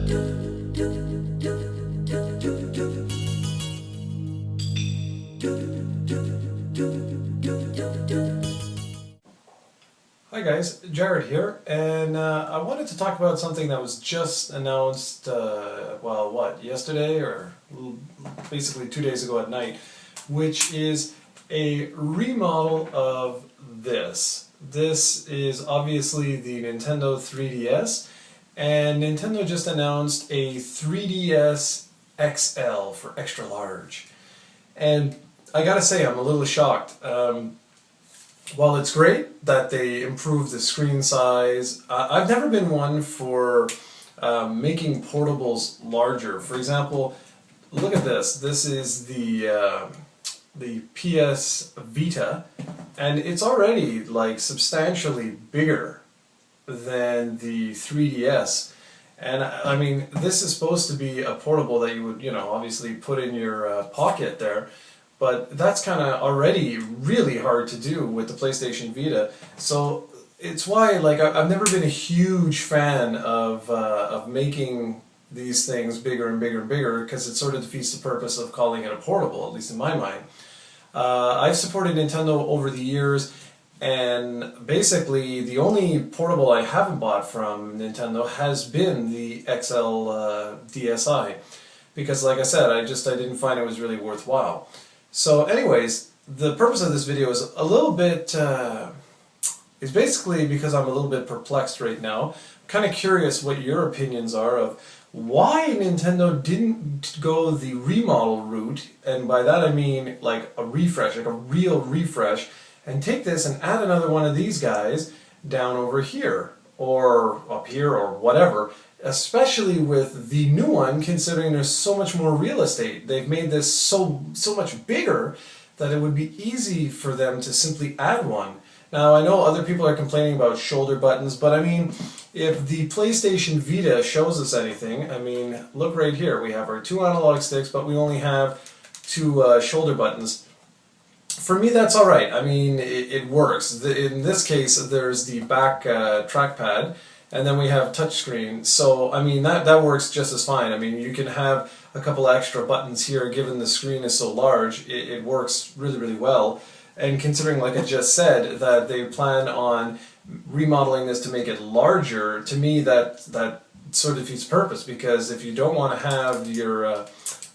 Hi guys, Jared here, and I wanted to talk about something that was just announced, yesterday, or basically 2 days ago at night, which is a remodel of this. This is obviously the Nintendo 3DS, and Nintendo just announced a 3DS XL for extra large. And I gotta say, I'm a little shocked. While it's great that they improved the screen size, I've never been one for making portables larger. For example, look at this. This is the PS Vita, and it's already like substantially bigger than the 3DS. And I mean, this is supposed to be a portable that you would, obviously put in your pocket there. But that's kind of already really hard to do with the PlayStation Vita. So it's why, like, I've never been a huge fan of making these things bigger and bigger and bigger, because it sort of defeats the purpose of calling it a portable, at least in my mind. I've supported Nintendo over the years, and basically the only portable I haven't bought from Nintendo has been the XL DSi, because like I said, I didn't find it was really worthwhile. So anyways, the purpose of this video is a little bit, is basically because I'm a little bit perplexed right now. I'm kind of curious what your opinions are of why Nintendo didn't go the remodel route, and by that I mean like a refresh, like a real refresh, and take this and add another one of these guys down over here, or up here, or whatever. Especially with the new one, considering there's so much more real estate. They've made this so much bigger that it would be easy for them to simply add one. Now, I know other people are complaining about shoulder buttons, but I mean, if the PlayStation Vita shows us anything, I mean, look right here. We have our 2 analog sticks, but we only have 2 shoulder buttons. For me, that's alright. I mean, it works. In this case, there's the back trackpad, and then we have touchscreen. So, I mean, that works just as fine. I mean, you can have a couple extra buttons here, given the screen is so large, it works really, really well. And considering, like I just said, that they plan on remodeling this to make it larger, to me that sort of defeats purpose, because if you don't want to have your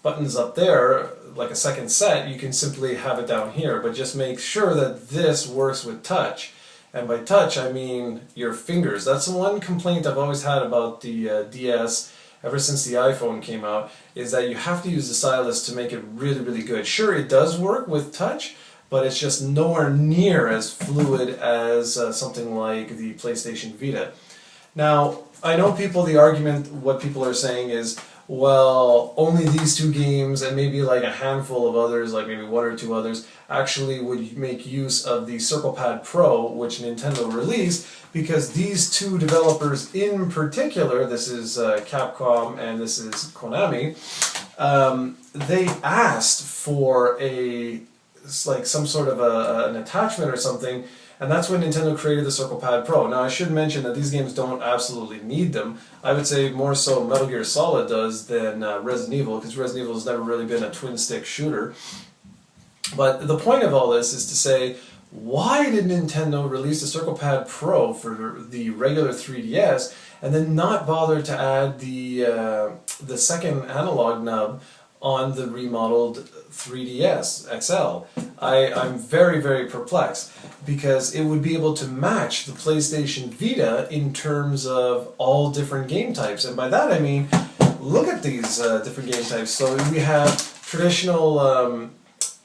buttons up there, like a second set, you can simply have it down here, but just make sure that this works with touch. And by touch, I mean your fingers. That's the one complaint I've always had about the DS ever since the iPhone came out, is that you have to use the stylus to make it really, really good. Sure, it does work with touch, but it's just nowhere near as fluid as something like the PlayStation Vita. Now, I know what people are saying is, well, only these 2 games and maybe like a handful of others, like maybe 1 or 2 others, actually would make use of the Circle Pad Pro, which Nintendo released, because these 2 developers in particular, this is Capcom and this is Konami, they asked for some sort of an attachment or something, and that's when Nintendo created the Circle Pad Pro. Now, I should mention that these games don't absolutely need them. I would say more so Metal Gear Solid does than Resident Evil, because Resident Evil has never really been a twin-stick shooter. But the point of all this is to say, why did Nintendo release the Circle Pad Pro for the regular 3DS, and then not bother to add the second analog nub on the remodeled 3DS XL? I'm very, very perplexed, because it would be able to match the PlayStation Vita in terms of all different game types. And by that I mean, look at these different game types. So we have traditional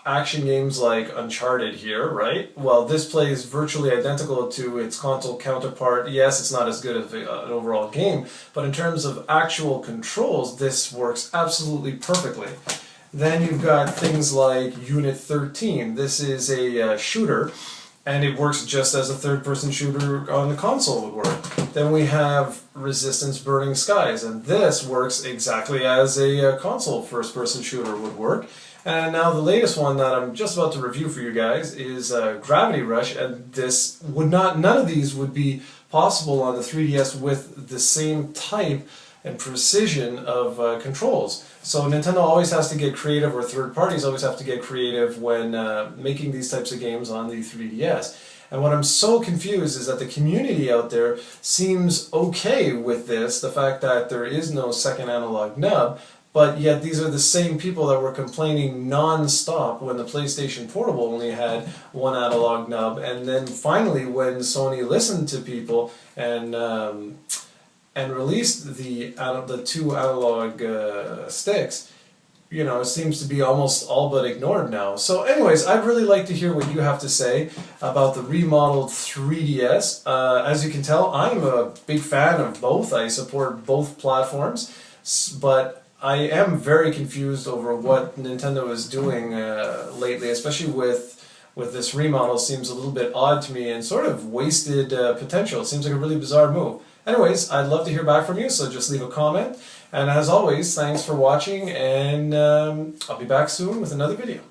action games like Uncharted here, right? Well, this plays virtually identical to its console counterpart. Yes, it's not as good as an overall game, but in terms of actual controls, this works absolutely perfectly. Then you've got things like Unit 13. This is a shooter, and it works just as a third-person shooter on the console would work. Then we have Resistance Burning Skies, and this works exactly as a console first-person shooter would work. And now the latest one that I'm just about to review for you guys is Gravity Rush, and none of these would be possible on the 3DS with the same type and precision of controls. So Nintendo always has to get creative, or third parties always have to get creative when making these types of games on the 3DS. And what I'm so confused is that the community out there seems okay with this, the fact that there is no second analog nub, but yet these are the same people that were complaining non-stop when the PlayStation Portable only had one analog nub, and then finally when Sony listened to people and released the two analog sticks, you know, it seems to be almost all but ignored now. So anyways, I'd really like to hear what you have to say about the remodeled 3DS. As you can tell, I'm a big fan of both. I support both platforms, but I am very confused over what Nintendo is doing lately, especially with this remodel. Seems a little bit odd to me and sort of wasted potential. It seems like a really bizarre move. Anyways, I'd love to hear back from you, so just leave a comment. And as always, thanks for watching, and I'll be back soon with another video.